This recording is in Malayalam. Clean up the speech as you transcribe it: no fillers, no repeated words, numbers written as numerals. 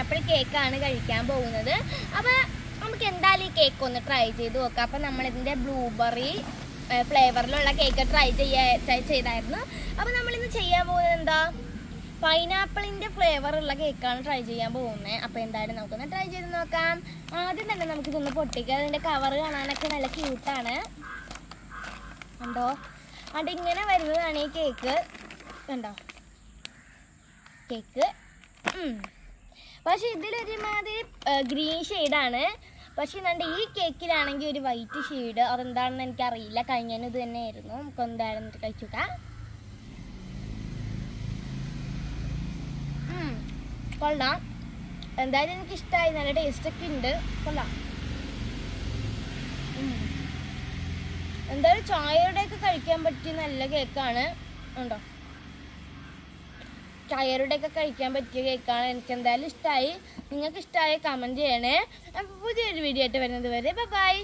പൈനാപ്പിൾ കേക്കാണ് കഴിക്കാൻ പോകുന്നത്. അപ്പോൾ നമുക്ക് എന്തായാലും ഈ കേക്ക് ഒന്ന് ട്രൈ ചെയ്ത് നോക്കാം. അപ്പോൾ നമ്മളിതിൻ്റെ ബ്ലൂബെറി ഫ്ലേവറിലുള്ള കേക്ക് ട്രൈ ചെയ്തായിരുന്നു. അപ്പോൾ നമ്മളിന്ന് ചെയ്യാൻ പോകുന്നത് എന്താ, പൈനാപ്പിളിൻ്റെ ഫ്ലേവറുള്ള കേക്കാണ് ട്രൈ ചെയ്യാൻ പോകുന്നത്. അപ്പോൾ എന്തായാലും നമുക്കൊന്ന് ട്രൈ ചെയ്ത് നോക്കാം. ആദ്യം തന്നെ നമുക്കിതൊന്ന് പൊട്ടിക്കാം. അതിൻ്റെ കവർ കാണാനൊക്കെ നല്ല ക്യൂട്ടാണ് കണ്ടോ. അതിങ്ങനെ വരുന്നതാണ് ഈ കേക്ക് കണ്ടോ കേക്ക്. പക്ഷെ ഇതിലൊരുമാതിരി ഗ്രീൻ ഷെയ്ഡാണ്. പക്ഷെ എന്താണ്ട് ഈ കേക്കിലാണെങ്കിൽ ഒരു വൈറ്റ് ഷെയ്ഡ്, അതെന്താണെന്ന് എനിക്കറിയില്ല. കഴിഞ്ഞതിന് ഇത് തന്നെയായിരുന്നു. നമുക്ക് എന്തായാലും കഴിച്ചുക്കാം. കൊള്ളാം, എന്തായാലും എനിക്കിഷ്ടമായി. നല്ല ടേസ്റ്റൊക്കെ ഉണ്ട്, കൊള്ളാം. എന്തായാലും ചായയുടെയൊക്കെ കഴിക്കാൻ പറ്റിയ നല്ല കേക്കാണ് ഉണ്ടോ. ചായയുടെയൊക്കെ കഴിക്കാൻ പറ്റിയ കേക്കാണ്. എനിക്ക് എന്തായാലും ഇഷ്ടമായി. നിങ്ങൾക്ക് ഇഷ്ടമായി കമൻറ്റ് ചെയ്യണേ. അപ്പോൾ പുതിയൊരു വീഡിയോ ആയിട്ട് വരുന്നത് വരെ ബൈ.